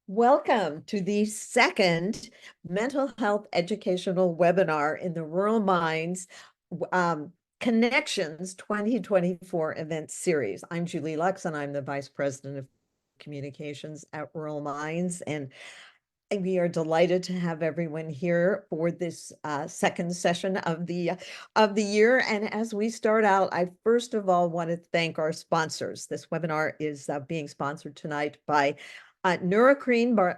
Welcome to the second mental health educational webinar in the Rural Minds Connections 2024 event series. I'm Julie Lux, and I'm the Vice President of Communications at Rural Minds. And we are delighted to have everyone here for this second session of the year. And as we start out, I first of all want to thank our sponsors. This webinar is being sponsored tonight by Neurocrine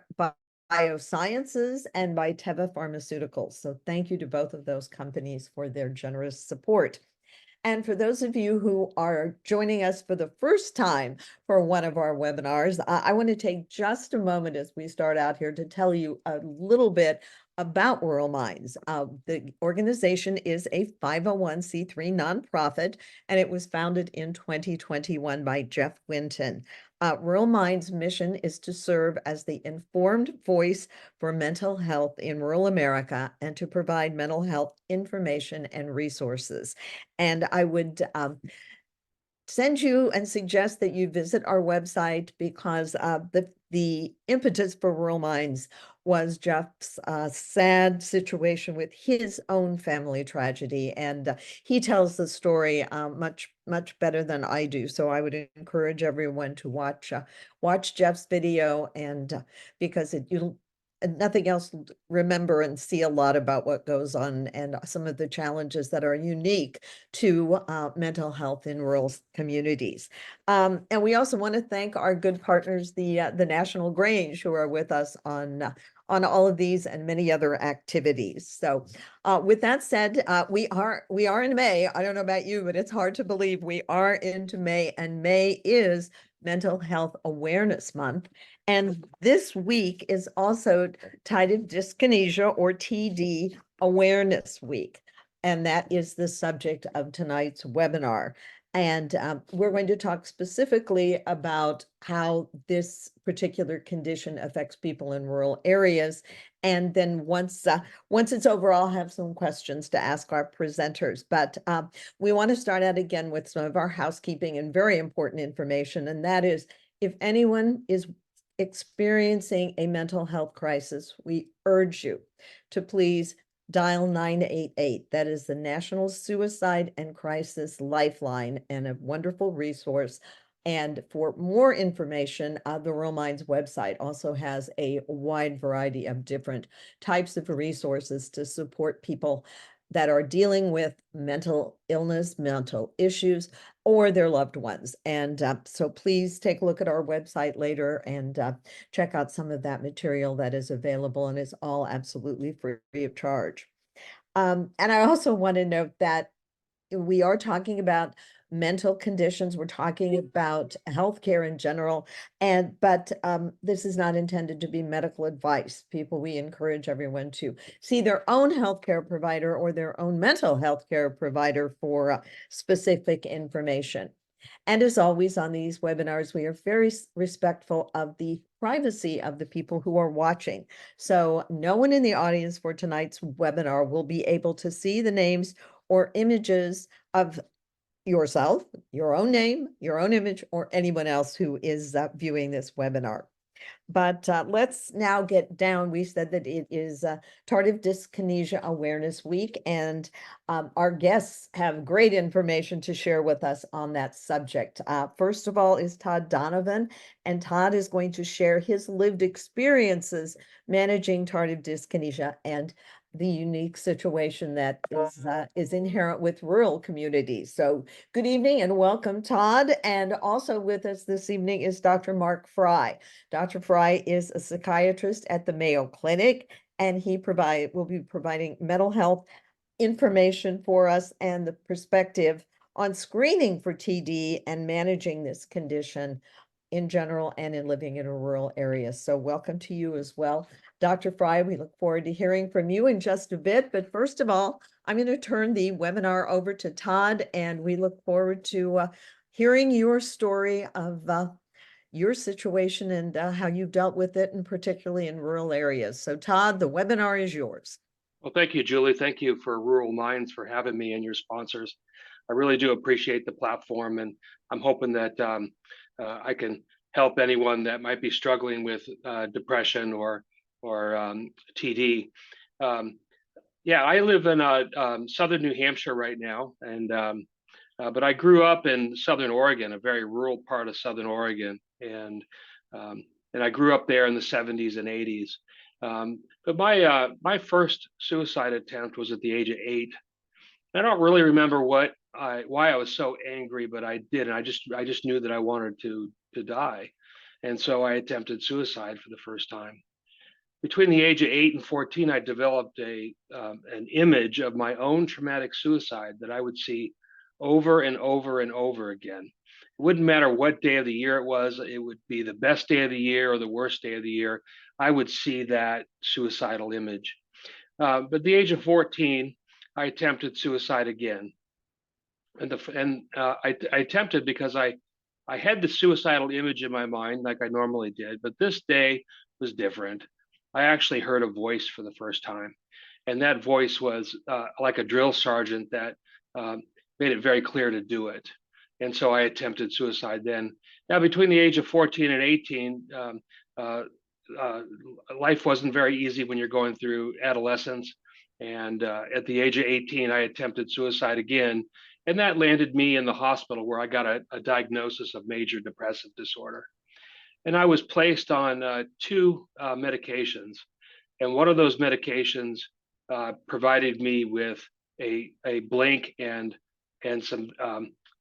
Biosciences and by Teva Pharmaceuticals. So thank you to both of those companies for their generous support. And for those of you who are joining us for the first time for one of our webinars, I want to take just a moment as we start out here to tell you a little bit about Rural Minds. The organization is a 501c3 nonprofit, and it was founded in 2021 by Jeff Winton. Rural Minds' mission is to serve as the informed voice for mental health in rural America and to provide mental health information and resources. And I would send you and suggest that you visit our website because the impetus for Rural Minds was Jeff's sad situation with his own family tragedy, and he tells the story much better than I do. So I would encourage everyone to watch Jeff's video, and because you'll nothing else, remember and see a lot about what goes on and some of the challenges that are unique to mental health in rural communities. And we also want to thank our good partners, the National Grange, who are with us on all of these and many other activities. So with that said, we are in May. I don't know about you, but it's hard to believe we are into May, and May is Mental Health Awareness Month. And this week is also Tardive Dyskinesia, or TD, Awareness Week. And that is the subject of tonight's webinar. And we're going to talk specifically about how this particular condition affects people in rural areas. And then once it's over, I'll have some questions to ask our presenters. But we want to start out again with some of our housekeeping and very important information. And that is, if anyone is experiencing a mental health crisis, we urge you to please dial 988. That is the National Suicide and Crisis Lifeline, and a wonderful resource. And for more information, the Rural Minds website also has a wide variety of different types of resources to support people that are dealing with mental illness, mental issues, or their loved ones. And so please take a look at our website later and check out some of that material that is available, and it's all absolutely free of charge. And I also want to note that we are talking about mental conditions. We're talking about healthcare in general, but this is not intended to be medical advice. We encourage everyone to see their own healthcare provider or their own mental health care provider for specific information. And as always on these webinars, we are very respectful of the privacy of the people who are watching. So no one in the audience for tonight's webinar will be able to see the names or images of yourself, your own name, your own image, or anyone else who is viewing this webinar. But let's now get down. We said that it is Tardive Dyskinesia Awareness Week, and our guests have great information to share with us on that subject. First of all is Todd Donovan, and Todd is going to share his lived experiences managing tardive dyskinesia and the unique situation that is inherent with rural communities. So good evening and welcome, Todd. And also with us this evening is Dr. Mark Fry. Dr. Fry is a psychiatrist at the Mayo Clinic, and he will be providing mental health information for us and the perspective on screening for TD and managing this condition in general and in living in a rural area. So welcome to you as well, Dr. Fry. We look forward to hearing from you in just a bit. But first of all, I'm going to turn the webinar over to Todd, and we look forward to hearing your story of your situation and how you've dealt with it, and particularly in rural areas. So Todd, the webinar is yours. Well, thank you, Julie. Thank you for Rural Minds for having me and your sponsors. I really do appreciate the platform, and I'm hoping that I can help anyone that might be struggling with depression or TD. Um, yeah, I live in southern New Hampshire right now, and but I grew up in Southern Oregon, a very rural part of Southern Oregon, um, and I grew up there in the 70s and 80s. But my first suicide attempt was at the age of 8. I don't really remember why I was so angry, but I did, and I just knew that I wanted to die, and so I attempted suicide for the first time. Between the age of 8 and 14, I developed an image of my own traumatic suicide that I would see over and over and over again. It wouldn't matter what day of the year it was, it would be the best day of the year or the worst day of the year. I would see that suicidal image. But at the age of 14, I attempted suicide again. I attempted because I had the suicidal image in my mind like I normally did, but this day was different. I actually heard a voice for the first time, and that voice was like a drill sergeant that made it very clear to do it. And so I attempted suicide then. Now, between the age of 14 and 18, uh, uh, life wasn't very easy when you're going through adolescence. And at the age of 18, I attempted suicide again. And that landed me in the hospital where I got a diagnosis of major depressive disorder. And I was placed on 2 medications. And one of those medications provided me with a blink and some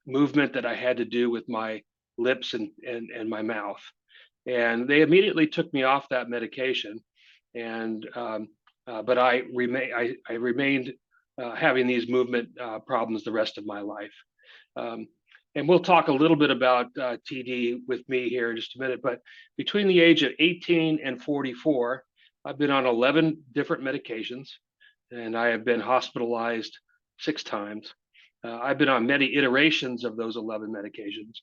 movement that I had to do with my lips and my mouth. And they immediately took me off that medication. And but I remained having these movement problems the rest of my life. Um, and we'll talk a little bit about TD with me here in just a minute. But between the age of 18 and 44, I've been on 11 different medications, and I have been hospitalized 6 times. I've been on many iterations of those 11 medications.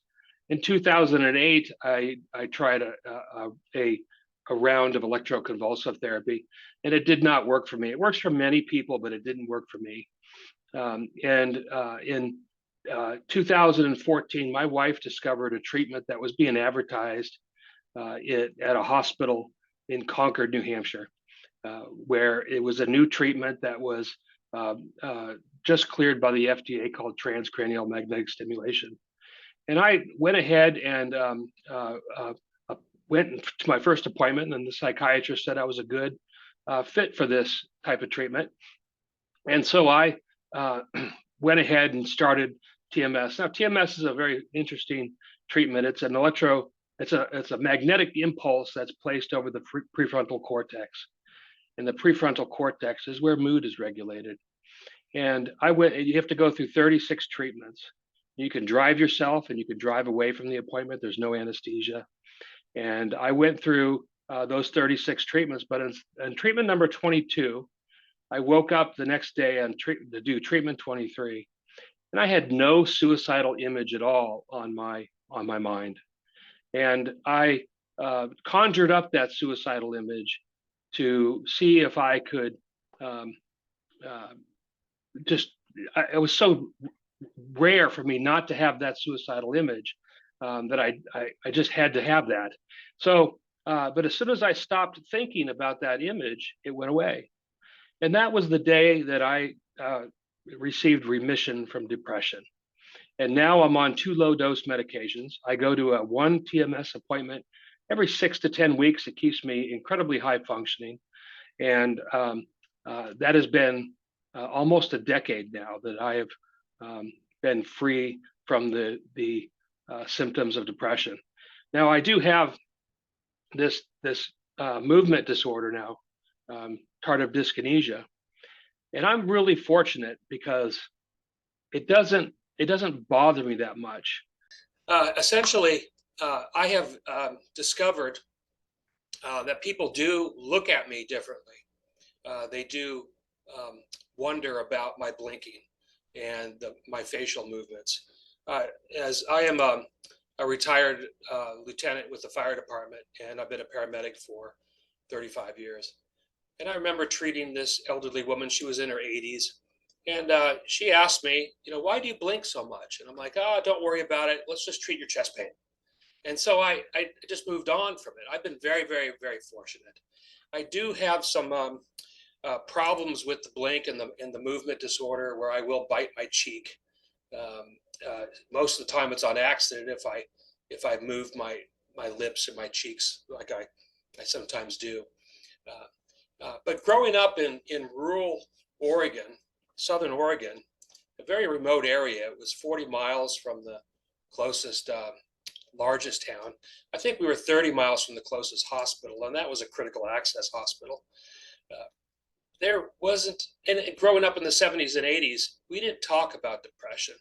In 2008, I tried a round of electroconvulsive therapy, and it did not work for me. It works for many people, but it didn't work for me. In 2014, my wife discovered a treatment that was being advertised at a hospital in Concord, New Hampshire, where it was a new treatment that was just cleared by the FDA called transcranial magnetic stimulation. And I went ahead and went to my first appointment, and the psychiatrist said I was a good fit for this type of treatment. And so I went ahead and started TMS. Now, TMS is a very interesting treatment. It's a magnetic impulse that's placed over the prefrontal cortex. And the prefrontal cortex is where mood is regulated. And you have to go through 36 treatments. You can drive yourself and you can drive away from the appointment. There's no anesthesia. And I went through those 36 treatments, but in treatment number 22, I woke up the next day to do treatment 23, and I had no suicidal image at all on my mind. And I conjured up that suicidal image to see if I could it was so rare for me not to have that suicidal image that I just had to have that. So, but as soon as I stopped thinking about that image, it went away. And that was the day that I received remission from depression. And now I'm on 2 low dose medications. I go to a 1 TMS appointment every 6 to 10 weeks. It keeps me incredibly high functioning. And that has been almost a decade now that I have been free from the symptoms of depression. Now, I do have this movement disorder now, tardive dyskinesia, and I'm really fortunate because it doesn't bother me that much. Essentially, I have discovered that people do look at me differently. They do wonder about my blinking and my facial movements. As I am a retired lieutenant with the fire department, and I've been a paramedic for 35 years. And I remember treating this elderly woman. She was in her 80s. And she asked me, why do you blink so much? And I'm like, don't worry about it. Let's just treat your chest pain. And so I just moved on from it. I've been very, very, very fortunate. I do have some problems with the blink and the movement disorder where I will bite my cheek. Um, Most of the time, it's on accident if I move my lips or my cheeks like I sometimes do. But growing up in rural Oregon, Southern Oregon, a very remote area, it was 40 miles from the closest largest town. I think we were 30 miles from the closest hospital, and that was a critical access hospital. Uh, there wasn't, and growing up in the 70s and 80s, we didn't talk about depression.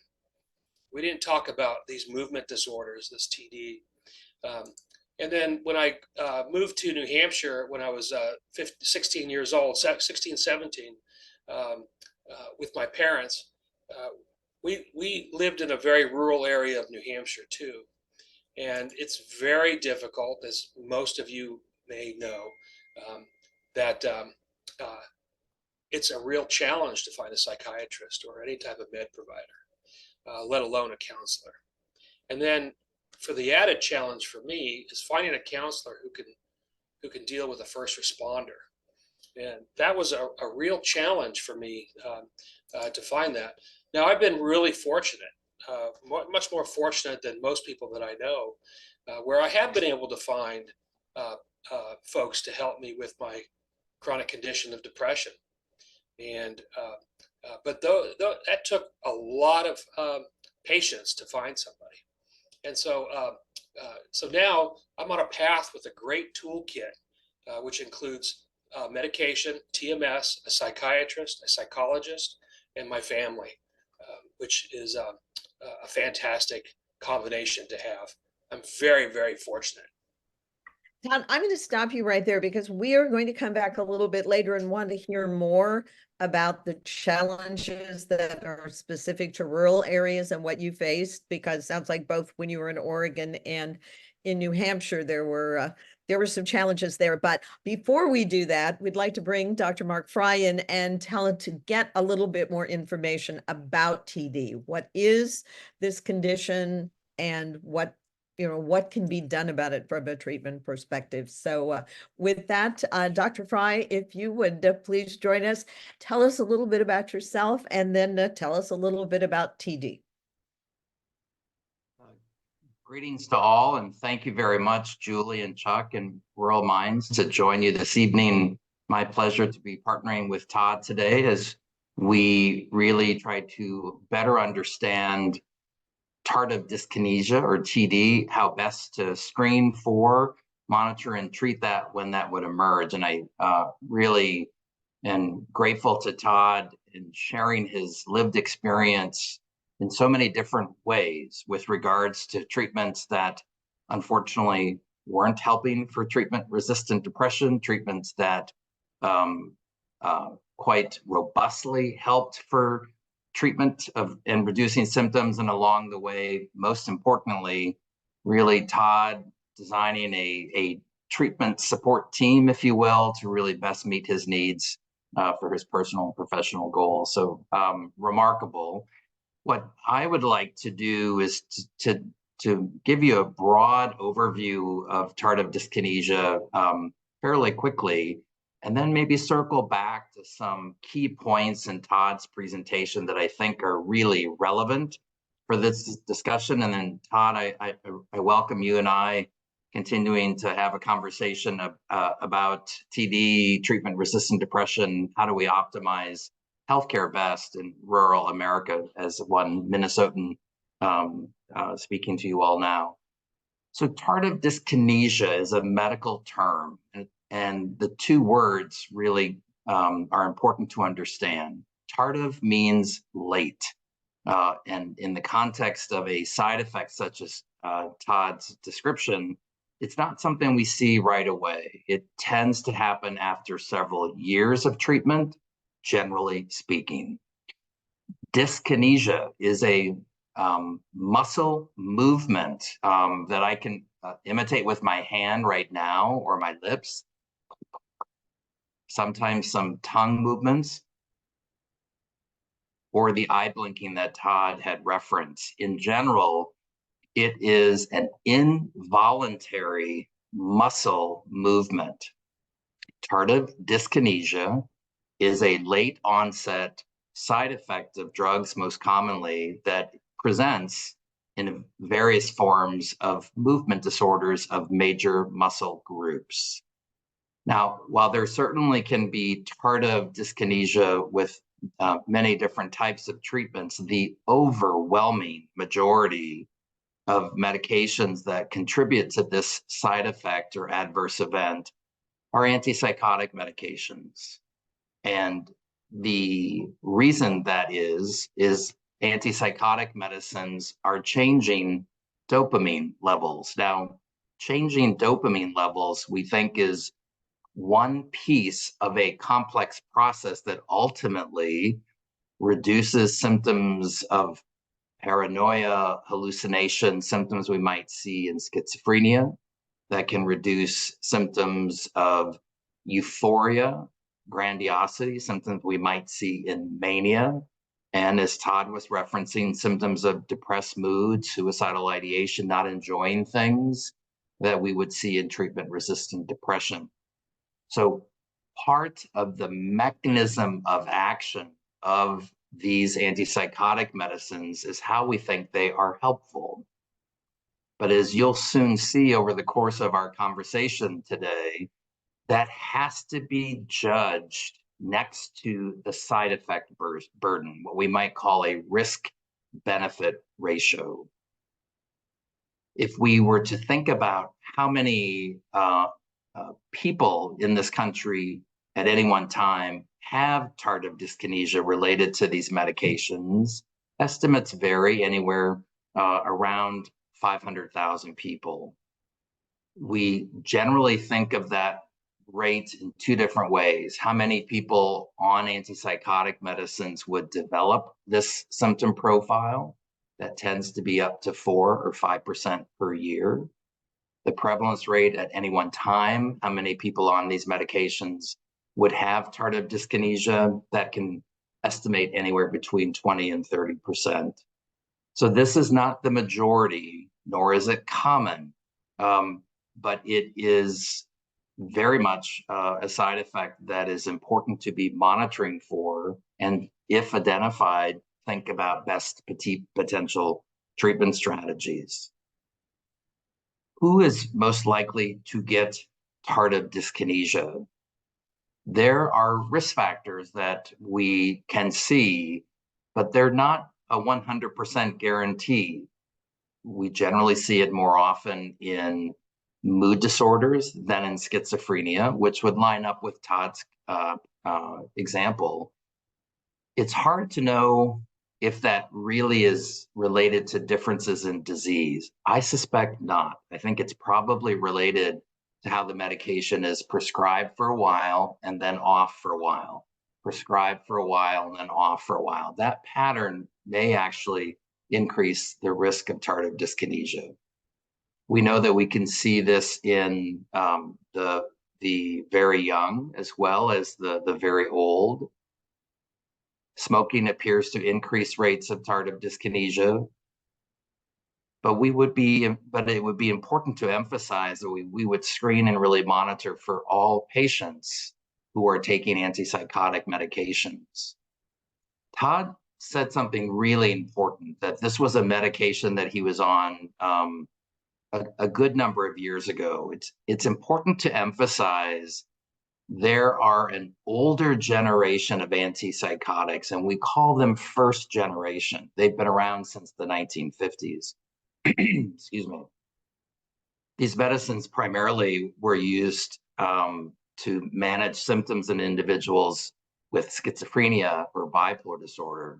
We didn't talk about these movement disorders, this TD. Um, and then when I moved to New Hampshire when I was 16 years old, 16, 17, with my parents, we lived in a very rural area of New Hampshire too. And it's very difficult, as most of you may know, that it's a real challenge to find a psychiatrist or any type of med provider, let alone a counselor. And then for the added challenge for me is finding a counselor who can deal with a first responder. And that was a real challenge for me to find that. Now, I've been really fortunate, much more fortunate than most people that I know, where I have been able to find folks to help me with my chronic condition of depression. And but that took a lot of patience to find somebody. And so now I'm on a path with a great toolkit, which includes medication, TMS, a psychiatrist, a psychologist, and my family, which is a fantastic combination to have. I'm very, very fortunate. Todd, I'm going to stop you right there because we are going to come back a little bit later and want to hear more about the challenges that are specific to rural areas and what you faced, because it sounds like both when you were in Oregon and in New Hampshire, there were some challenges there. But before we do that, we'd like to bring Dr. Mark Fry in and tell him to get a little bit more information about TD. What is this condition and what can be done about it from a treatment perspective? So with that, Dr. Fry, if you would please join us, tell us a little bit about yourself, and then tell us a little bit about TD. Greetings to all, and thank you very much, Julie and Chuck and Rural Minds, to join you this evening. My pleasure to be partnering with Todd today as we really try to better understand tardive dyskinesia, or TD, how best to screen for, monitor, and treat that when that would emerge. And I really am grateful to Todd in sharing his lived experience in so many different ways with regards to treatments that unfortunately weren't helping for treatment-resistant depression, treatments that quite robustly helped for treatment of and reducing symptoms, and along the way, most importantly, really Todd designing a treatment support team, if you will, to really best meet his needs for his personal and professional goals. So remarkable. What I would like to do is to give you a broad overview of tardive dyskinesia fairly quickly, and then maybe circle back to some key points in Todd's presentation that I think are really relevant for this discussion. And then Todd, I welcome you and I continuing to have a conversation about TD, treatment-resistant depression. How do we optimize healthcare best in rural America, as one Minnesotan speaking to you all now. So tardive dyskinesia is a medical term, and the two words really are important to understand. Tardive means late, and in the context of a side effect such as Todd's description, it's not something we see right away. It tends to happen after several years of treatment, generally speaking. Dyskinesia is a muscle movement that I can imitate with my hand right now or my lips. Sometimes some tongue movements, or the eye blinking that Todd had referenced. In general, it is an involuntary muscle movement. Tardive dyskinesia is a late onset side effect of drugs, most commonly, that presents in various forms of movement disorders of major muscle groups. Now, while there certainly can be tardive dyskinesia with many different types of treatments, the overwhelming majority of medications that contribute to this side effect or adverse event are antipsychotic medications. And the reason that is antipsychotic medicines are changing dopamine levels. Now, changing dopamine levels, we think, is one piece of a complex process that ultimately reduces symptoms of paranoia, hallucination, symptoms we might see in schizophrenia, that can reduce symptoms of euphoria, grandiosity, symptoms we might see in mania. And as Todd was referencing, symptoms of depressed mood, suicidal ideation, not enjoying things that we would see in treatment-resistant depression. So part of the mechanism of action of these antipsychotic medicines is how we think they are helpful. But as you'll soon see over the course of our conversation today, that has to be judged next to the side effect burden, what we might call a risk-benefit ratio. If we were to think about how many people in this country at any one time have tardive dyskinesia related to these medications, estimates vary anywhere around 500,000 people. We generally think of that rate in two different ways. How many people on antipsychotic medicines would develop this symptom profile? That tends to be up to 4 or 5% per year. The prevalence rate at any one time, how many people on these medications would have tardive dyskinesia, that can estimate anywhere between 20 and 30%. So this is not the majority, nor is it common, but it is very much a side effect that is important to be monitoring for, and if identified, think about best potential treatment strategies. Who is most likely to get tardive dyskinesia? There are risk factors that we can see, but they're not a 100% guarantee. We generally see it more often in mood disorders than in schizophrenia, which would line up with Todd's example. It's hard to know if that really is related to differences in disease. I suspect not. I think it's probably related to how the medication is prescribed for a while and then off for a while, prescribed for a while and then off for a while. That pattern may actually increase the risk of tardive dyskinesia. We know that we can see this in the very young as well as the very old. Smoking appears to increase rates of tardive dyskinesia, but it would be important to emphasize that we would screen and really monitor for all patients who are taking antipsychotic medications. Todd said something really important, that this was a medication that he was on a good number of years ago. It's important to emphasize there are an older generation of antipsychotics, and we call them first generation. They've been around since the 1950s. Excuse me. These medicines primarily were used to manage symptoms in individuals with schizophrenia or bipolar disorder.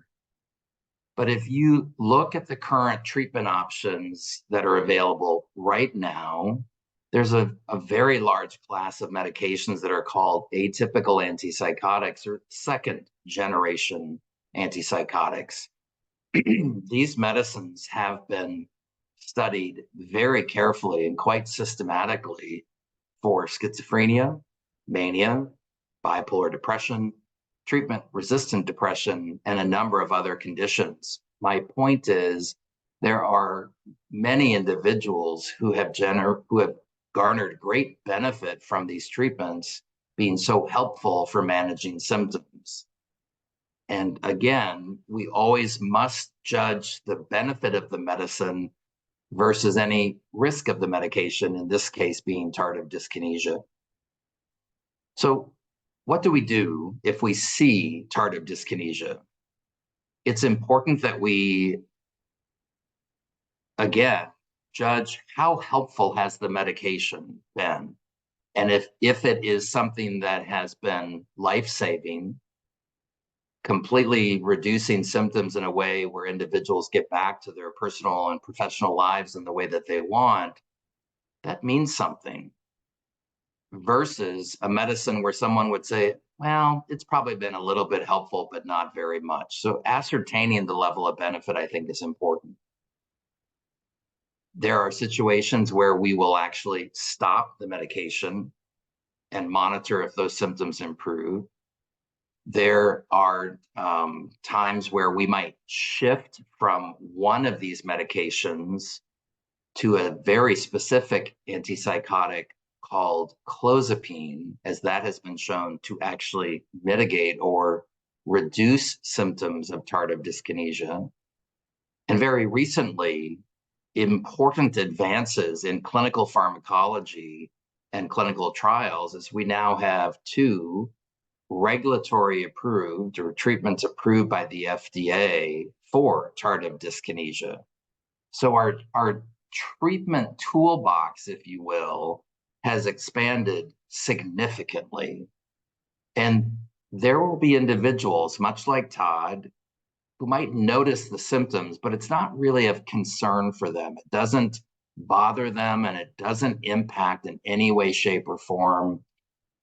But if you look at the current treatment options that are available right now, there's a very large class of medications that are called atypical antipsychotics or second generation antipsychotics. These medicines have been studied very carefully and quite systematically for schizophrenia, mania, bipolar depression, treatment-resistant depression, and a number of other conditions. My point is, there are many individuals who have garnered great benefit from these treatments being so helpful for managing symptoms. And again, we always must judge the benefit of the medicine versus any risk of the medication, in this case being tardive dyskinesia. So what do we do if we see tardive dyskinesia? It's important that we, again, judge how helpful has the medication been. And if it is something that has been life-saving, completely reducing symptoms in a way where individuals get back to their personal and professional lives in the way that they want, that means something. Versus a medicine where someone would say, well, it's probably been a little bit helpful, but not very much. So ascertaining the level of benefit, I think, is important. There are situations where we will actually stop the medication and monitor if those symptoms improve. There are times where we might shift from one of these medications to a very specific antipsychotic called clozapine, as that has been shown to actually mitigate or reduce symptoms of tardive dyskinesia. And very recently, important advances in clinical pharmacology and clinical trials, as we now have 2 regulatory approved or treatments approved by the FDA for tardive dyskinesia. So our treatment toolbox, if you will, has expanded significantly. And there will be individuals, much like Todd, who might notice the symptoms, but it's not really of concern for them. It doesn't bother them, and it doesn't impact in any way, shape, or form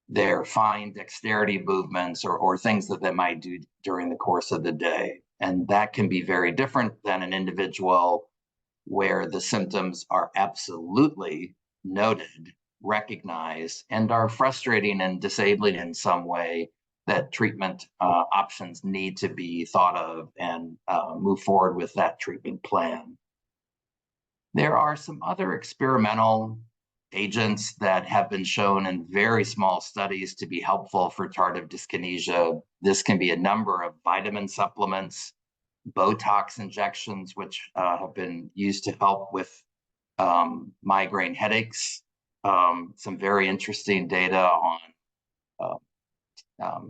their fine dexterity movements or things that they might do during the course of the day. And that can be very different than an individual where the symptoms are absolutely noted, recognized, and are frustrating and disabling in some way, that treatment options need to be thought of and move forward with that treatment plan. There are some other experimental agents that have been shown in very small studies to be helpful for tardive dyskinesia. This can be a number of vitamin supplements, Botox injections, which have been used to help with migraine headaches. Some very interesting data on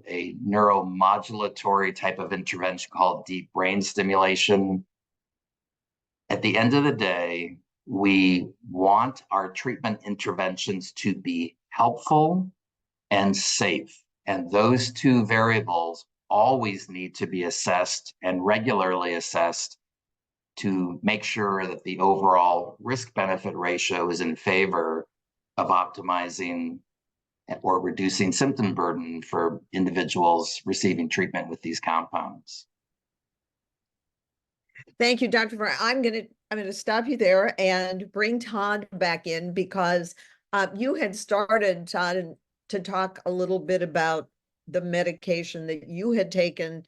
a neuromodulatory type of intervention called deep brain stimulation. At the end of the day, we want our treatment interventions to be helpful and safe. And those 2 variables always need to be assessed and regularly assessed to make sure that the overall risk-benefit ratio is in favor of optimizing or reducing symptom burden for individuals receiving treatment with these compounds. Thank you, Dr. Fry. I'm gonna stop you there and bring Todd back in, because you had started, Todd, to talk a little bit about the medication that you had taken,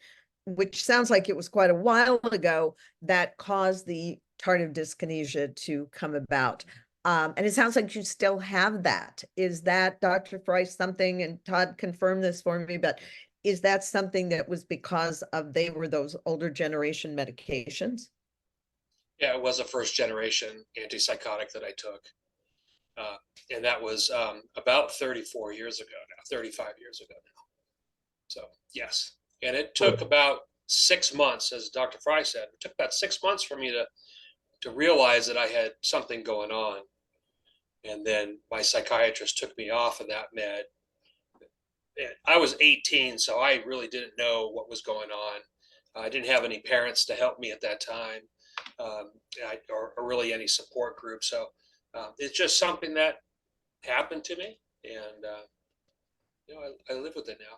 which sounds like it was quite a while ago, that caused the tardive dyskinesia to come about. And it sounds like you still have that. Is that, Dr. Fry, something, and Todd confirmed this for me, but is that something that was because of they were those older generation medications? Yeah, it was a first generation antipsychotic that I took. And that was about 34 years ago now, 35 years ago now. So yes, and it took about 6 months, as Dr. Fry said, it took about 6 months for me to realize that I had something going on. And then my psychiatrist took me off of that med. And I was 18, so I really didn't know what was going on. I didn't have any parents to help me at that time, or really any support group. So it's just something that happened to me, and I live with it now.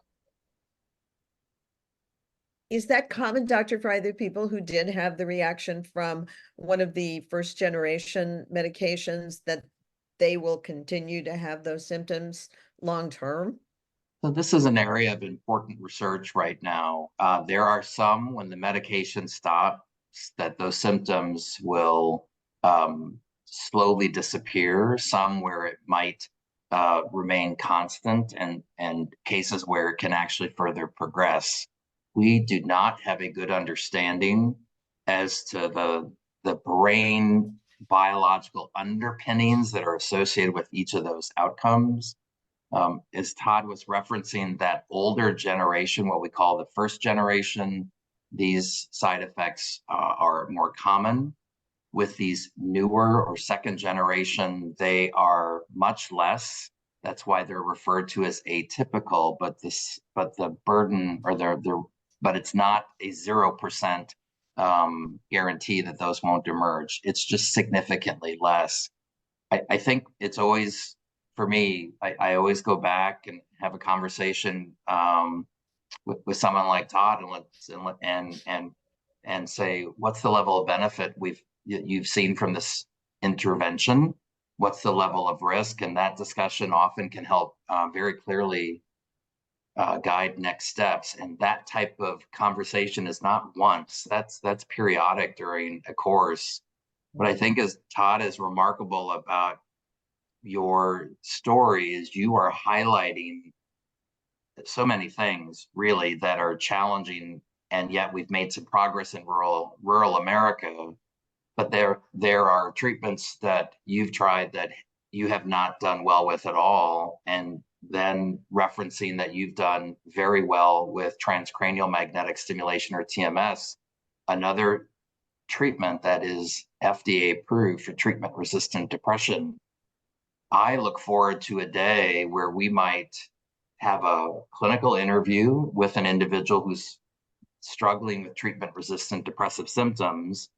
Is that common, Dr. Fry, that people who did have the reaction from one of the first generation medications, that they will continue to have those symptoms long term? So this is an area of important research right now. There are some, when the medication stops, that those symptoms will slowly disappear, some where it might remain constant, and cases where it can actually further progress. We do not have a good understanding as to the brain biological underpinnings that are associated with each of those outcomes. As Todd was referencing, that older generation, what we call the first generation, these side effects are more common. With these newer or second generation, they are much less. That's why they're referred to as atypical, but the burden, or but it's not a 0% guarantee that those won't emerge. It's just significantly less. I think it's always, for me, I always go back and have a conversation with someone like Todd, and say, what's the level of benefit you've seen from this intervention? What's the level of risk? And that discussion often can help very clearly guide next steps. And that type of conversation is not once, that's periodic during a course. What I think is, Todd, is remarkable about your story is you are highlighting so many things really that are challenging, and yet we've made some progress in rural America. But there are treatments that you've tried that you have not done well with at all, and then referencing that you've done very well with transcranial magnetic stimulation, or TMS, another treatment that is FDA approved for treatment-resistant depression. I look forward to a day where we might have a clinical interview with an individual who's struggling with treatment-resistant depressive symptoms,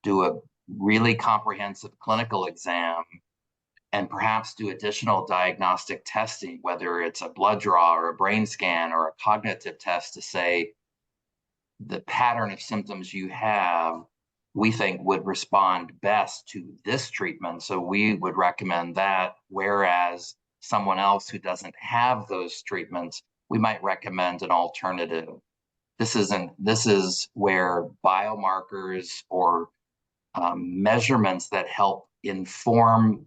do a really comprehensive clinical exam, and perhaps do additional diagnostic testing, whether it's a blood draw or a brain scan or a cognitive test, to say the pattern of symptoms you have, we think would respond best to this treatment. So we would recommend that, whereas someone else who doesn't have those treatments, we might recommend an alternative. This is where biomarkers or measurements that help inform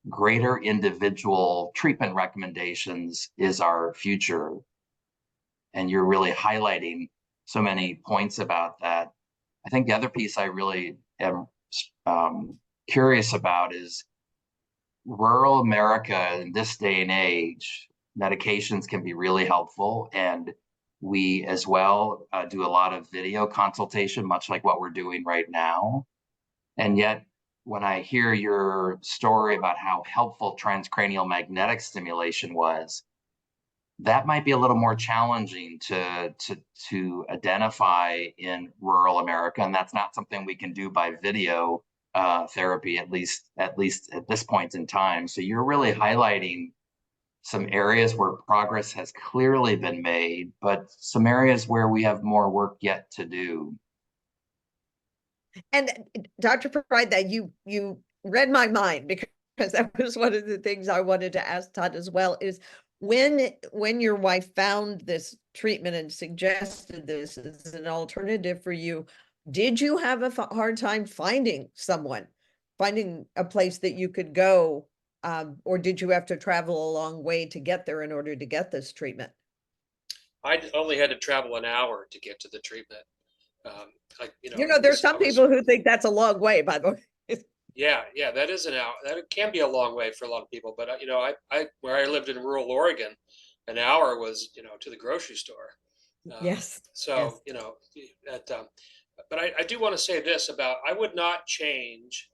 greater individual treatment recommendations is our future. And you're really highlighting so many points about that. I think the other piece I really am curious about is rural America in this day and age, medications can be really helpful. And we as well do a lot of video consultation, much like what we're doing right now. And yet, when I hear your story about how helpful transcranial magnetic stimulation was, that might be a little more challenging to identify in rural America, and that's not something we can do by video therapy, at least at this point in time. So you're really highlighting some areas where progress has clearly been made, but some areas where we have more work yet to do. And Dr. Pride, that you read my mind, because that was one of the things I wanted to ask Todd as well, is when your wife found this treatment and suggested this as an alternative for you, did you have a hard time finding a place that you could go, or did you have to travel a long way to get there in order to get this treatment? I only had to travel an hour to get to the treatment. There's some people who think that's a long way, by the way. Yeah, that is an hour. That can be a long way for a lot of people. But I where I lived in rural Oregon, an hour was to the grocery store. Yes. So yes. But I do want to say this about, I would not change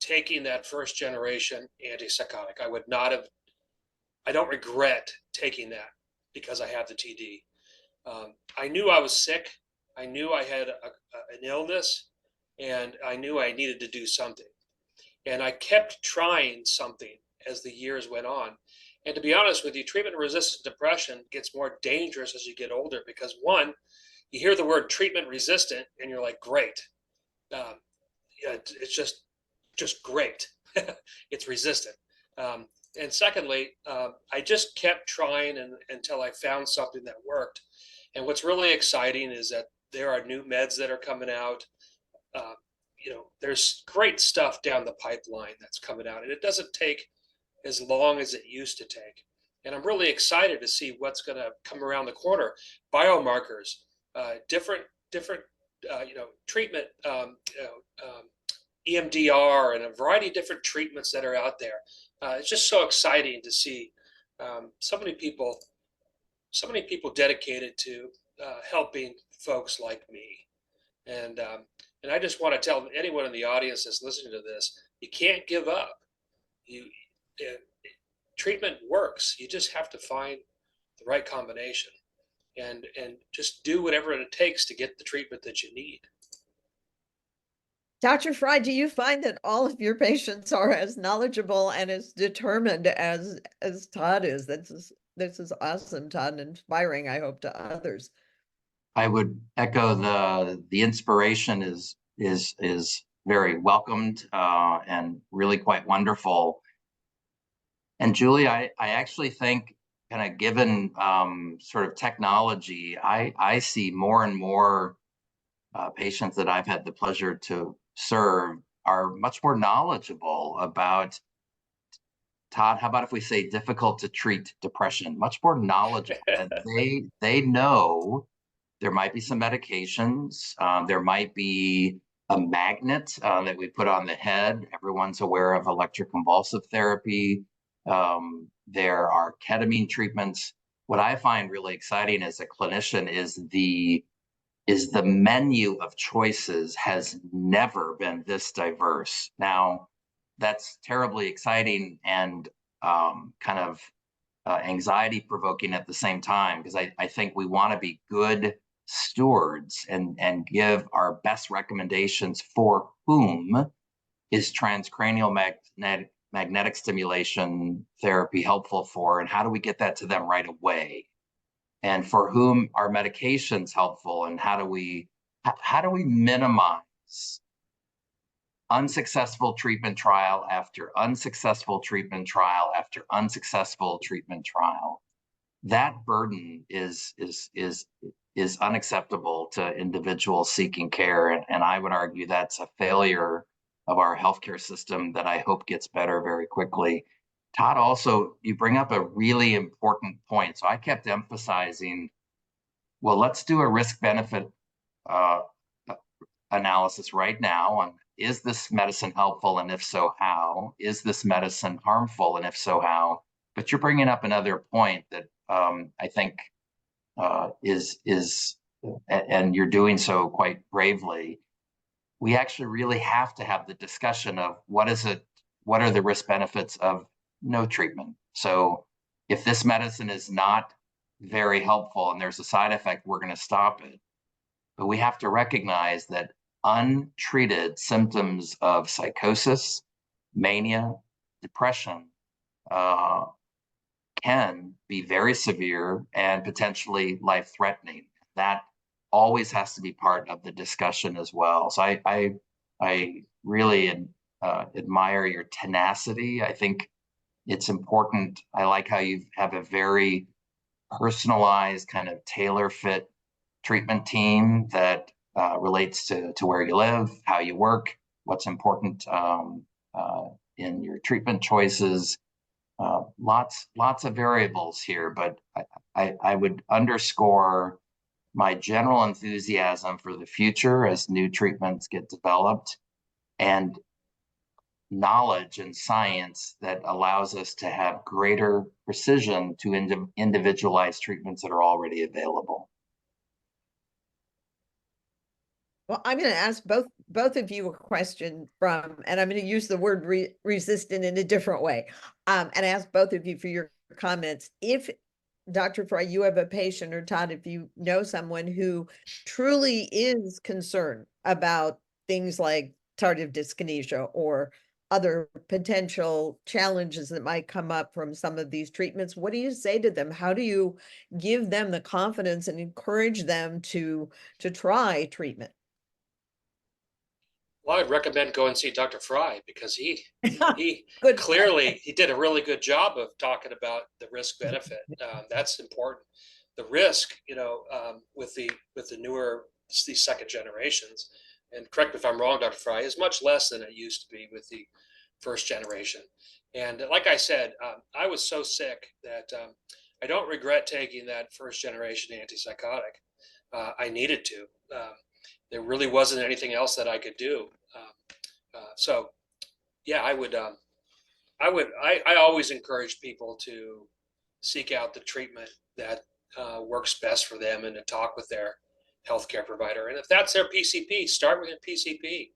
taking that first generation antipsychotic. I don't regret taking that because I have the TD. I knew I was sick. I knew I had an illness, and I knew I needed to do something. And I kept trying something as the years went on. And to be honest with you, treatment-resistant depression gets more dangerous as you get older, because one, you hear the word treatment-resistant and you're like, great. It's just great. It's resistant. And secondly, I just kept trying until I found something that worked. And what's really exciting is that there are new meds that are coming out. there's great stuff down the pipeline that's coming out, and it doesn't take as long as it used to take. And I'm really excited to see what's going to come around the corner. Biomarkers, different treatment, EMDR, and a variety of different treatments that are out there. It's just so exciting to see so many people dedicated to helping folks like me. And I just want to tell anyone in the audience that's listening to this, you can't give up. Treatment works. You just have to find the right combination and just do whatever it takes to get the treatment that you need. Dr. Fry, do you find that all of your patients are as knowledgeable and as determined as Todd is? This is awesome, Todd, and inspiring, I hope, to others. I would echo the inspiration is very welcomed and really quite wonderful. And Julie, I actually think, kind of given sort of technology, I see more and more patients that I've had the pleasure to serve are much more knowledgeable about, Todd, how about if we say difficult to treat depression? Much more knowledgeable. And they know there might be some medications. There might be a magnet that we put on the head. Everyone's aware of electroconvulsive therapy. There are ketamine treatments. What I find really exciting as a clinician is the menu of choices has never been this diverse. Now, that's terribly exciting and kind of anxiety provoking at the same time, because I think we want to be good stewards and give our best recommendations for whom is transcranial magnetic stimulation therapy helpful for, and how do we get that to them right away? And for whom are medications helpful, and how do we minimize unsuccessful treatment trial after unsuccessful treatment trial after unsuccessful treatment trial? That burden is unacceptable to individuals seeking care, and I would argue that's a failure of our healthcare system that I hope gets better very quickly. Todd, also, you bring up a really important point. So I kept emphasizing, well, let's do a risk-benefit analysis right now on, is this medicine helpful, and if so, how? Is this medicine harmful, and if so, how? But you're bringing up another point that I think is, and you're doing so quite bravely. We actually really have to have the discussion of what are the risk benefits of no treatment. So if this medicine is not very helpful and there's a side effect, we're going to stop it. But we have to recognize that untreated symptoms of psychosis, mania, depression can be very severe and potentially life-threatening. That always has to be part of the discussion as well. So I really admire your tenacity. I think it's important. I like how you have a very personalized, kind of tailor-fit treatment team that relates to where you live, how you work, what's important in your treatment choices. Lots of variables here, but I would underscore my general enthusiasm for the future as new treatments get developed, and knowledge and science that allows us to have greater precision to individualized treatments that are already available. Well, I'm going to ask both of you a question from, and I'm going to use the word resistant in a different way, and ask both of you for your comments. If Dr. Fry, you have a patient, or Todd, if you know someone who truly is concerned about things like tardive dyskinesia or other potential challenges that might come up from some of these treatments, what do you say to them? How do you give them the confidence and encourage them to try treatment? Well, I'd recommend go and see Dr. Fry, because he Good. clearly he did a really good job of talking about the risk benefit. That's important. The risk, with the newer, these second generations, and correct me if I'm wrong, Dr. Fry, is much less than it used to be with the first generation. And like I said, I was so sick that I don't regret taking that first generation antipsychotic. I needed to. There really wasn't anything else that I could do. So yeah, I always encourage people to seek out the treatment that works best for them and to talk with their healthcare provider. And if that's their PCP, start with a PCP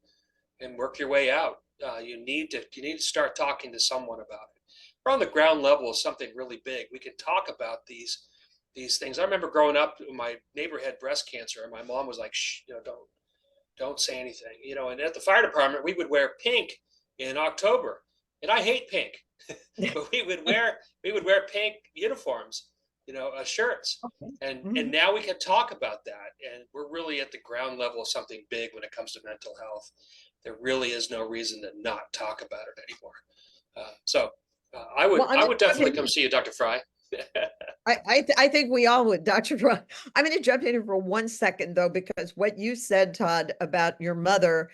and work your way out. You need to start talking to someone about it. We're on the ground level of something really big. We can talk about these things. I remember growing up, my neighbor had breast cancer, and my mom was like, "Shh, don't say anything." And at the fire department, we would wear pink in October, and I hate pink, but we would wear pink uniforms, shirts, and now we can talk about that, and we're really at the ground level of something big when it comes to mental health. There really is no reason to not talk about it anymore. So I would definitely come see you, Dr. Fry. I think we all would, Dr. Fry. I'm going to jump in for 1 second, though, because what you said, Todd, about your mother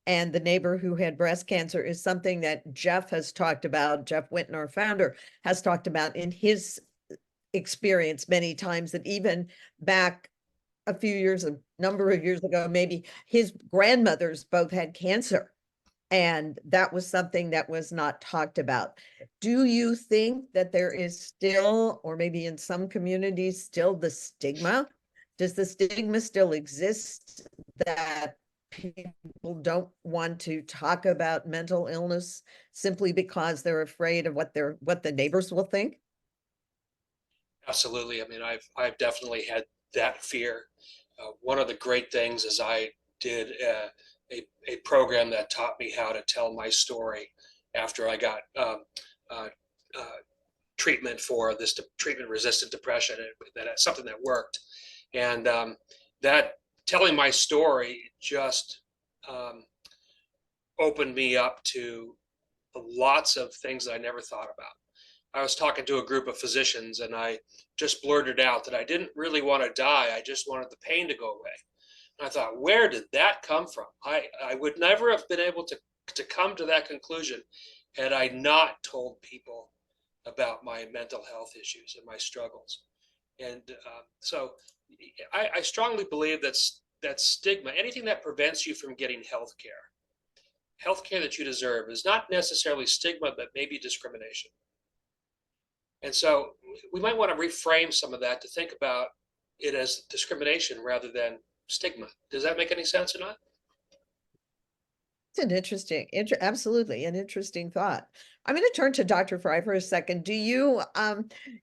and the neighbor who had breast cancer is something that Jeff has talked about. Jeff Winton, our founder, has talked about in his experience many times, that even back a number of years ago, maybe his grandmothers both had cancer. And that was something that was not talked about. Do you think that there is still, or maybe in some communities, still the stigma? Does the stigma still exist that people don't want to talk about mental illness simply because they're afraid of what the neighbors will think? Absolutely. I mean, I've definitely had that fear. One of the great things is I did a program that taught me how to tell my story after I got treatment for this treatment-resistant depression. That's something that worked, and that telling my story just opened me up to lots of things that I never thought about. I was talking to a group of physicians, and I just blurted out that I didn't really want to die. I just wanted the pain to go away. And I thought, where did that come from? I would never have been able to come to that conclusion had I not told people about my mental health issues and my struggles. And so I strongly believe that stigma, anything that prevents you from getting health care that you deserve, is not necessarily stigma, but maybe discrimination. And so we might want to reframe some of that to think about it as discrimination rather than stigma. Does that make any sense or not? It's an interesting, absolutely an interesting thought. I'm going to turn to Dr. Fry for a second. Do you,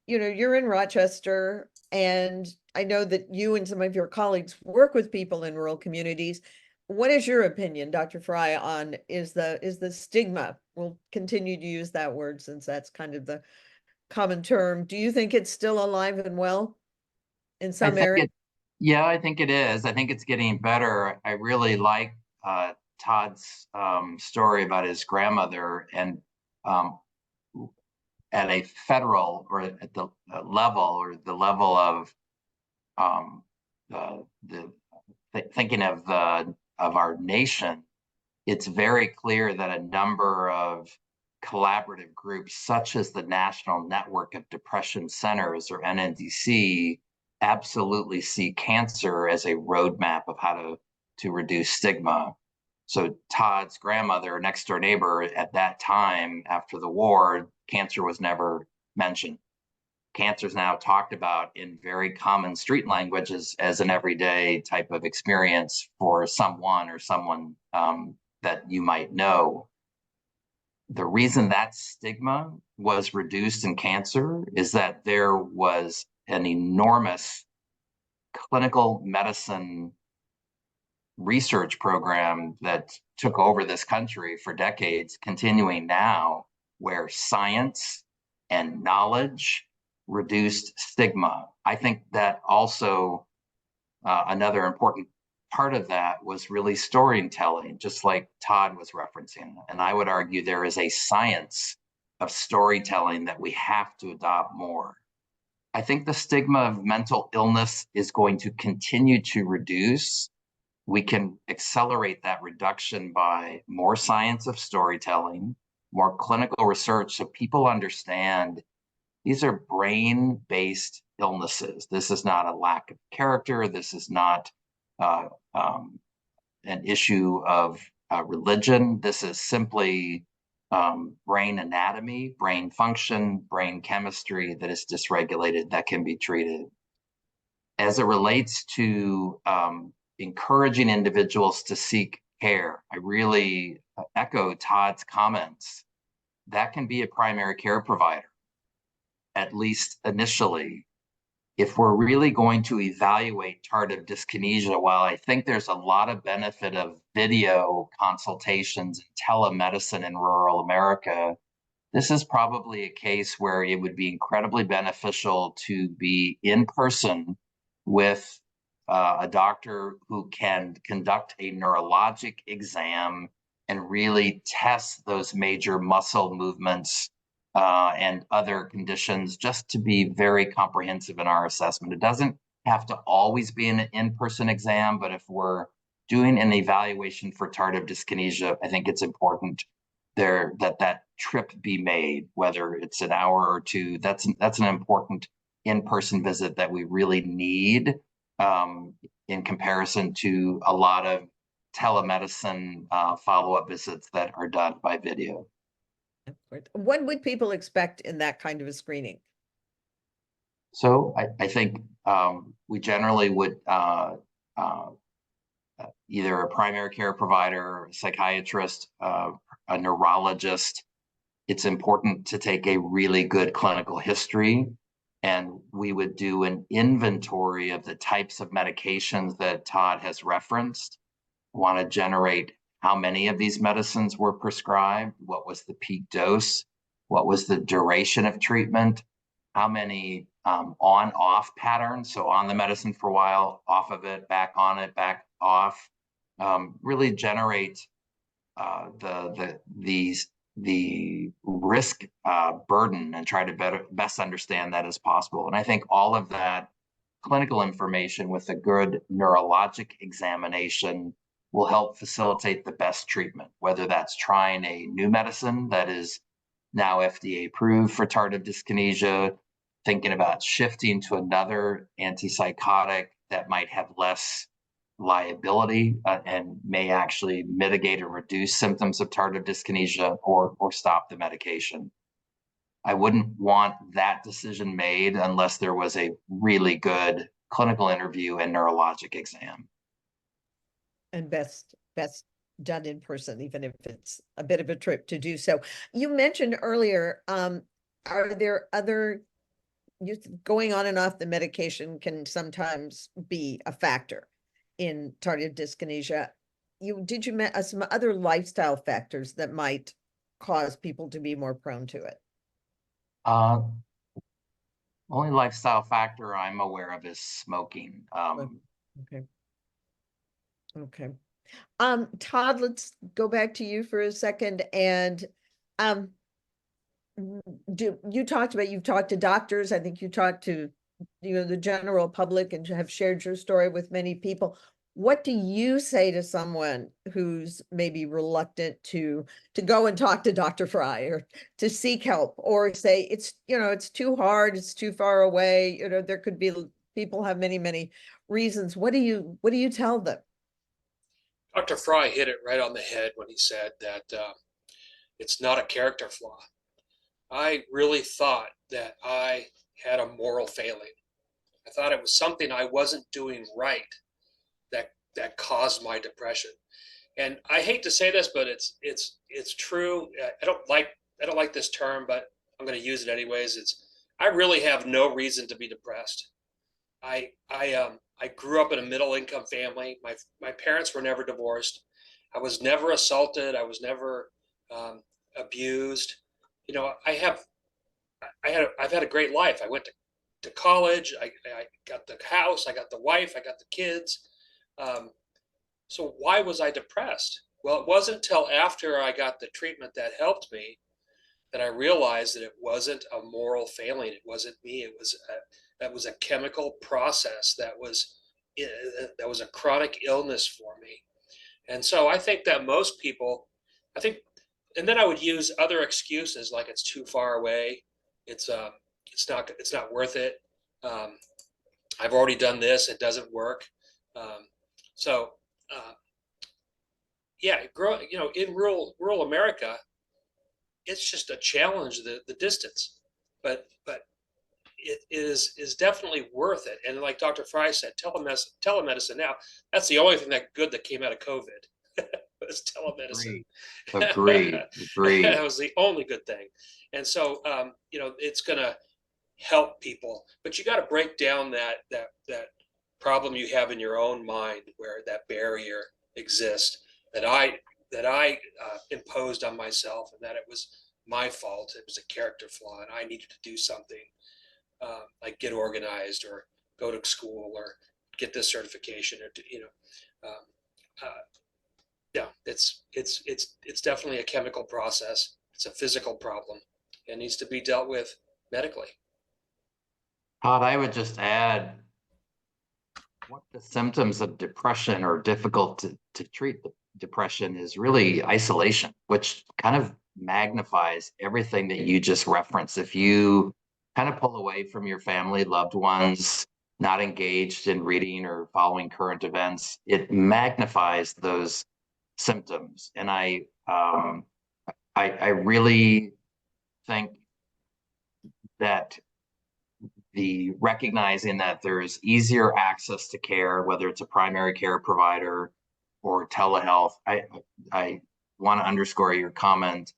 you're in Rochester, and I know that you and some of your colleagues work with people in rural communities. What is your opinion, Dr. Fry, on is the stigma? We'll continue to use that word since that's kind of the common term. Do you think it's still alive and well in some areas? Yeah, I think it is. I think it's getting better. I really like Todd's story about his grandmother, and at a federal or at the level of thinking of our nation, it's very clear that a number of collaborative groups, such as the National Network of Depression Centers, or NNDC, absolutely see cancer as a roadmap of how to reduce stigma. So Todd's grandmother, next door neighbor, at that time after the war, cancer was never mentioned. Cancer is now talked about in very common street language as an everyday type of experience for someone or someone that you might know. The reason that stigma was reduced in cancer is that there was an enormous clinical medicine research program that took over this country for decades, continuing now, where science and knowledge reduced stigma. I think that also another important part of that was really storytelling, just like Todd was referencing. And I would argue there is a science of storytelling that we have to adopt more. I think the stigma of mental illness is going to continue to reduce we can accelerate that reduction by more science of storytelling, more clinical research, so people understand these are brain-based illnesses. This is not a lack of character. This is not an issue of religion. This is simply brain anatomy, brain function, brain chemistry that is dysregulated that can be treated. As it relates to encouraging individuals to seek care, I really echo Todd's comments. That can be a primary care provider, at least initially. If we're really going to evaluate tardive dyskinesia, while I think there's a lot of benefit of video consultations and telemedicine in rural America, this is probably a case where it would be incredibly beneficial to be in person with a doctor who can conduct a neurologic exam and really test those major muscle movements and other conditions, just to be very comprehensive in our assessment. It doesn't have to always be an in-person exam, but if we're doing an evaluation for tardive dyskinesia, I think it's important that trip be made, whether it's an hour or two. That's an important in-person visit that we really need in comparison to a lot of telemedicine follow-up visits that are done by video. What would people expect in that kind of a screening? So I think we generally would either a primary care provider, a psychiatrist, a neurologist. It's important to take a really good clinical history, and we would do an inventory of the types of medications that Todd has referenced. Want to generate how many of these medicines were prescribed, what was the peak dose, what was the duration of treatment, how many on-off patterns, so on the medicine for a while, off of it, back on it, back off, really generate the risk burden and try to best understand that as possible. And I think all of that clinical information with a good neurologic examination will help facilitate the best treatment, whether that's trying a new medicine that is now FDA approved for tardive dyskinesia, thinking about shifting to another antipsychotic that might have less liability and may actually mitigate or reduce symptoms of tardive dyskinesia, or stop the medication. I wouldn't want that decision made unless there was a really good clinical interview and neurologic exam. And best done in person, even if it's a bit of a trip to do so. You mentioned earlier, are there other, going on and off the medication can sometimes be a factor in tardive dyskinesia. Did you mention some other lifestyle factors that might cause people to be more prone to it? Only lifestyle factor I'm aware of is smoking. Okay. Todd, let's go back to you for a second. And you've talked to doctors. I think you talked to the general public and have shared your story with many people. What do you say to someone who's maybe reluctant to go and talk to Dr. Fry or to seek help, or say it's too hard, it's too far away, there could be, people have many reasons. What do you tell them? Dr. Fry hit it right on the head when he said that it's not a character flaw. I really thought that I had a moral failing. I thought it was something I wasn't doing right that caused my depression. And I hate to say this, but it's true. I don't like this term, but I'm going to use it anyways. I really have no reason to be depressed. I grew up in a middle income family. My parents were never divorced. I was never assaulted. I was never abused. I've had a great life. I went to college. I got the house. I got the wife. I got the kids. So why was I depressed? Well, it wasn't until after I got the treatment that helped me that I realized that it wasn't a moral failing. It wasn't me. That was a chemical process that was that was a chronic illness for me. And so I think that most people, I think, and then I would use other excuses like it's too far away, it's not worth it. I've already done this; it doesn't work. Um, so yeah, in rural America, it's just a challenge, the distance, but it is definitely worth it. And like Dr. Fry said, telemedicine now, that's the only thing that good that came out of COVID was telemedicine. Agreed. That was the only good thing. And so it's gonna help people, but you got to break down that problem you have in your own mind where that barrier exists that I imposed on myself, and that it was my fault. It was a character flaw, and I needed to do something, like get organized or go to school or get this certification, or yeah, it's definitely a chemical process. It's a physical problem. It needs to be dealt with medically. Todd, I would just add, what the symptoms of depression or difficult to treat depression is really isolation, which kind of magnifies everything that you just referenced. If you kind of pull away from your family, loved ones, not engaged in reading or following current events, it magnifies those symptoms. And I really think that the recognizing that there's easier access to care, whether it's a primary care provider or telehealth. I want to underscore your comment.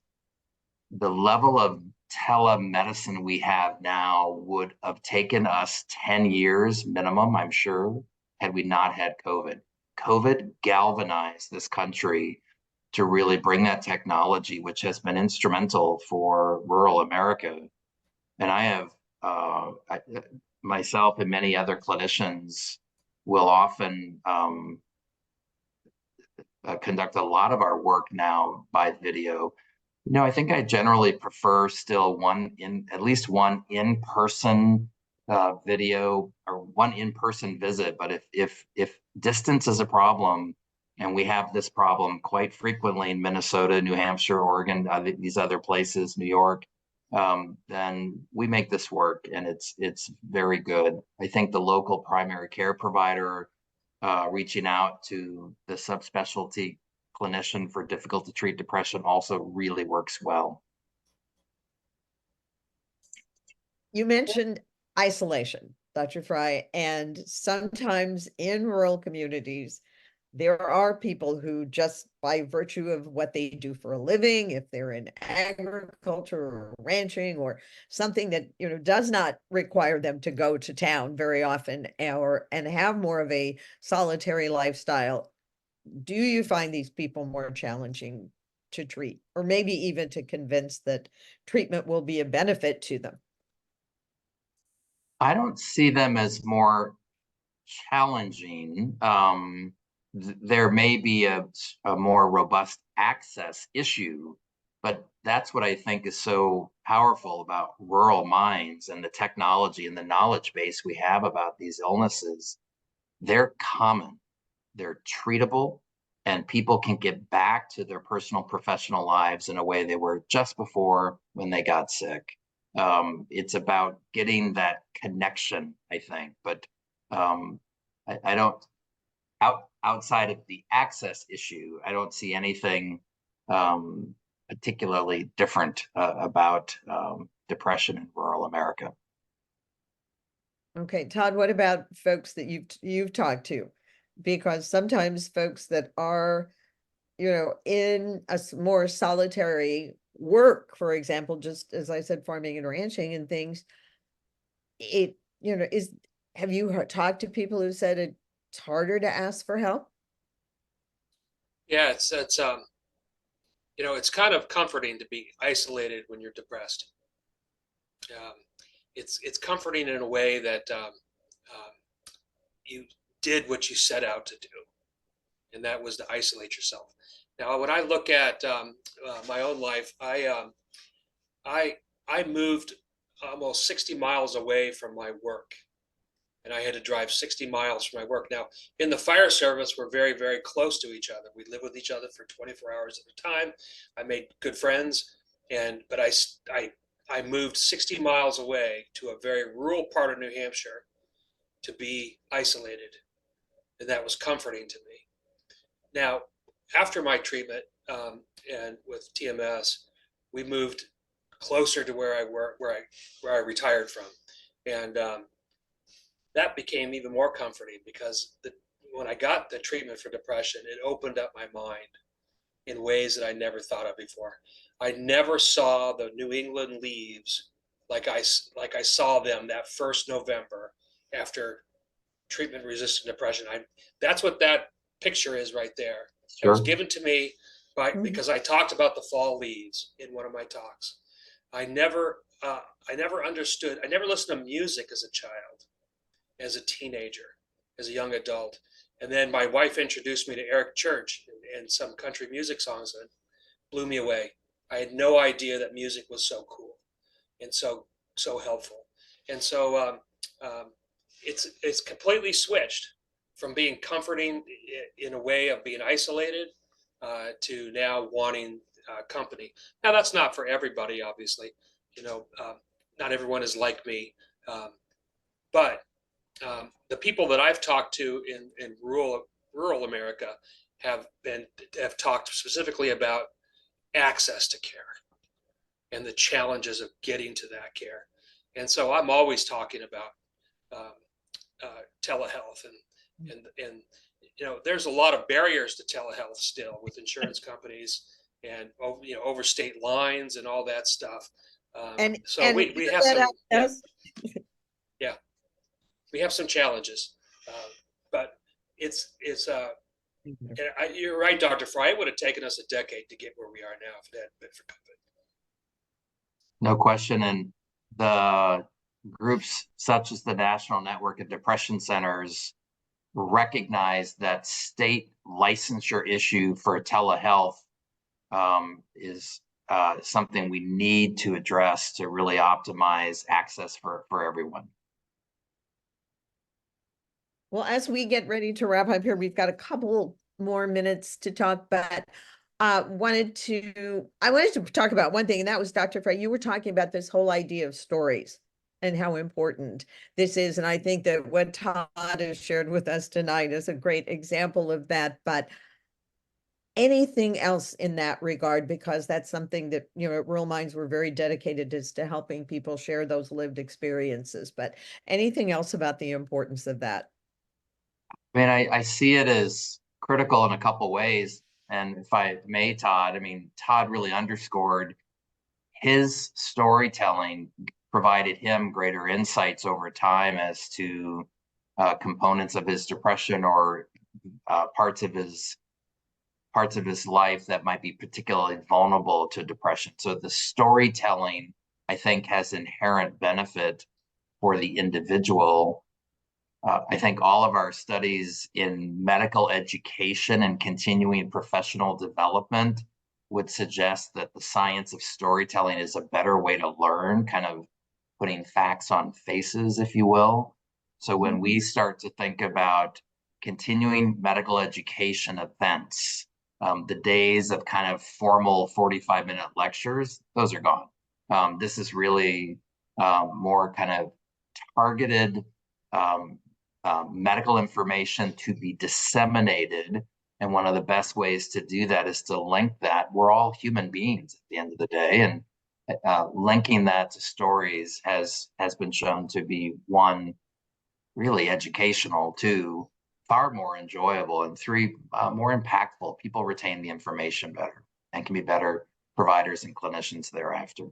The level of telemedicine we have now would have taken us 10 years minimum, I'm sure, had we not had COVID. COVID galvanized this country to really bring that technology, which has been instrumental for rural America. And I have myself and many other clinicians will often conduct a lot of our work now by video. I think I generally prefer still at least one in-person video or one in-person visit. But if distance is a problem, and we have this problem quite frequently in Minnesota, New Hampshire, Oregon, these other places, New York, then we make this work, and it's very good. I think the local primary care provider reaching out to the subspecialty clinician for difficult to treat depression also really works well. You mentioned isolation, Dr. Fry, and sometimes in rural communities, there are people who just by virtue of what they do for a living, if they're in agriculture or ranching or something that, does not require them to go to town very often and have more of a solitary lifestyle. Do you find these people more challenging to treat, or maybe even to convince that treatment will be a benefit to them? I don't see them as more challenging. There may be a more robust access issue, but that's what I think is so powerful about rural minds and the technology and the knowledge base we have about these illnesses. They're common, they're treatable, and people can get back to their personal professional lives in a way they were just before when they got sick. It's about getting that connection, I think, but I don't, outside of the access issue, I don't see anything particularly different about depression in rural America. Okay, Todd, what about folks that you've talked to? Because sometimes folks that are, in a more solitary work, for example, just as I said, farming and ranching and things, have you talked to people who said it's harder to ask for help? Yeah, it's kind of comforting to be isolated when you're depressed. It's comforting in a way that you did what you set out to do, and that was to isolate yourself. Now, when I look at my own life, I moved almost 60 miles away from my work, and I had to drive 60 miles for my work. Now, in the fire service, we're very, very close to each other. We live with each other for 24 hours at a time. I made good friends, but I moved 60 miles away to a very rural part of New Hampshire to be isolated, and that was comforting to me. Now, after my treatment and with TMS, we moved closer to where I retired from, and that became even more comforting because when I got the treatment for depression, it opened up my mind in ways that I never thought of before. I never saw the New England leaves like I saw them that first November after treatment-resistant depression. That's what that picture is right there. It was given to me because I talked about the fall leaves in one of my talks. I never understood. I never listened to music as a child, as a teenager, as a young adult. And then my wife introduced me to Eric Church and some country music songs, and blew me away. I had no idea that music was so cool and so helpful. And so it's completely switched from being comforting in a way of being isolated to now wanting company. Now, that's not for everybody, obviously. Not everyone is like me, but the people that I've talked to in rural America have talked specifically about access to care and the challenges of getting to that care. And so I'm always talking about telehealth and there's a lot of barriers to telehealth still with insurance companies and over state lines and all that stuff. So we have some we have some challenges, but you're right, Dr. Fry. It would have taken us a decade to get where we are now if it hadn't been for COVID. No question. And the groups such as the National Network of Depression Centers recognize that state licensure issue for telehealth is something we need to address to really optimize access for everyone. Well, as we get ready to wrap up here, we've got a couple more minutes to talk, but I wanted to talk about one thing, and that was, Dr. Frey, you were talking about this whole idea of stories and how important this is. And I think that what Todd has shared with us tonight is a great example of that. But anything else in that regard, because that's something that, at Rural Minds, we're very dedicated to helping people share those lived experiences. But anything else about the importance of that? I mean, I see it as critical in a couple ways. And if I may, Todd, Todd really underscored his storytelling provided him greater insights over time as to components of his depression or parts of his life that might be particularly vulnerable to depression. So the storytelling, I think, has inherent benefit for the individual. I think all of our studies in medical education and continuing professional development would suggest that the science of storytelling is a better way to learn, kind of putting facts on faces, if you will. So when we start to think about continuing medical education events, the days of kind of formal 45-minute lectures, those are gone. This is really more kind of targeted medical information to be disseminated. And one of the best ways to do that is to link that. We're all human beings at the end of the day. And linking that to stories has been shown to be, one, really educational, two, far more enjoyable, and three, more impactful. People retain the information better and can be better providers and clinicians thereafter.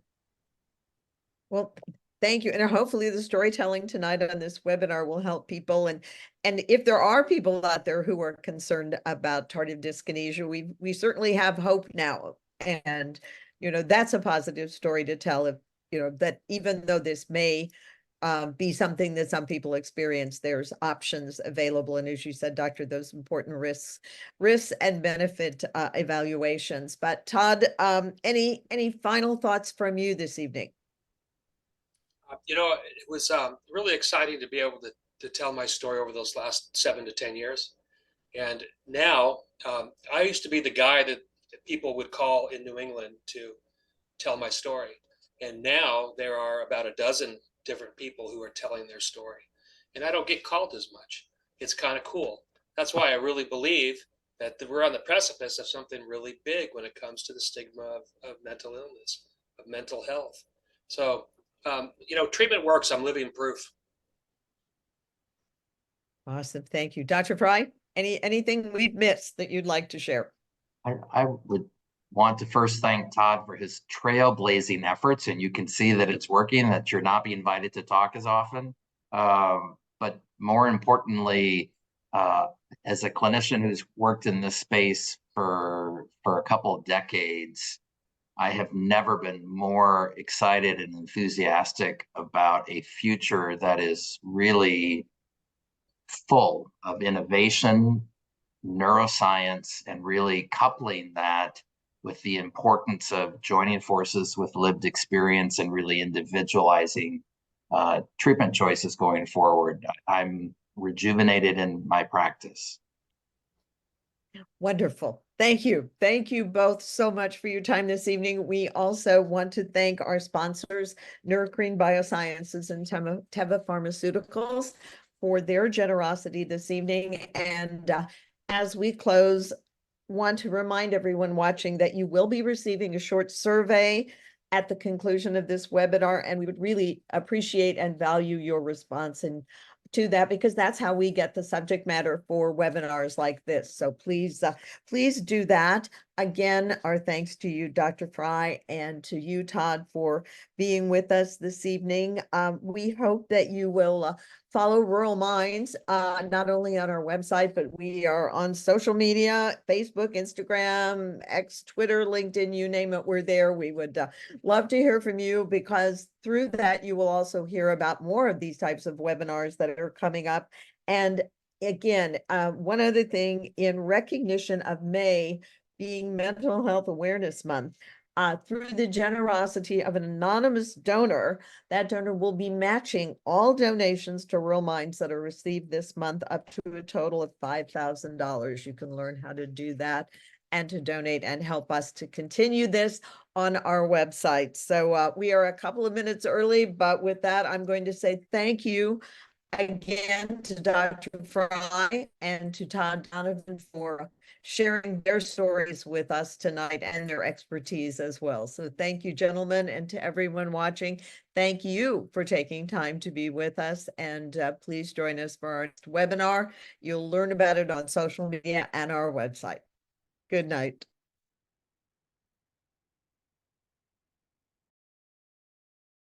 Well, thank you. And hopefully the storytelling tonight on this webinar will help people. And if there are people out there who are concerned about tardive dyskinesia, we certainly have hope now. And, that's a positive story to tell, if, that even though this may be something that some people experience, there's options available. And as you said, Doctor, those important risks and benefit evaluations. But Todd, any final thoughts from you this evening? It was really exciting to be able to to tell my story over those last 7 to 10 years. And now I used to be the guy that people would call in New England to tell my story. And now there are about a dozen different people who are telling their story. And I don't get called as much. It's kind of cool. That's why I really believe that we're on the precipice of something really big when it comes to the stigma of mental illness, of mental health. So, treatment works. I'm living proof. Awesome. Thank you. Dr. Fry, anything we've missed that you'd like to share? I would want to first thank Todd for his trailblazing efforts, and you can see that it's working, that you're not being invited to talk as often. But more importantly, as a clinician who's worked in this space for a couple of decades, I have never been more excited and enthusiastic about a future that is really full of innovation, neuroscience, and really coupling that with the importance of joining forces with lived experience and really individualizing treatment choices going forward. I'm rejuvenated in my practice. Wonderful. Thank you. Thank you both so much for your time this evening. We also want to thank our sponsors, Neurocrine Biosciences and Teva Pharmaceuticals, for their generosity this evening. And as we close, want to remind everyone watching that you will be receiving a short survey at the conclusion of this webinar, and we would really appreciate and value your response to that, because that's how we get the subject matter for webinars like this. So please do that. Again, our thanks to you, Dr. Fry, and to you, Todd, for being with us this evening. We hope that you will follow Rural Minds, not only on our website, but we are on social media, Facebook, Instagram, X, Twitter, LinkedIn, you name it, we're there. We would love to hear from you, because through that, you will also hear about more of these types of webinars that are coming up. And again, one other thing, in recognition of May being Mental Health Awareness Month, through the generosity of an anonymous donor, that donor will be matching all donations to Rural Minds that are received this month up to a total of $5,000. You can learn how to do that and to donate and help us to continue this on our website. So we are a couple of minutes early, but with that, I'm going to say thank you again to Dr. Fry and to Todd Donovan for sharing their stories with us tonight and their expertise as well. So thank you, gentlemen, and to everyone watching, thank you for taking time to be with us. And please join us for our next webinar. You'll learn about it on social media and our website. Good night.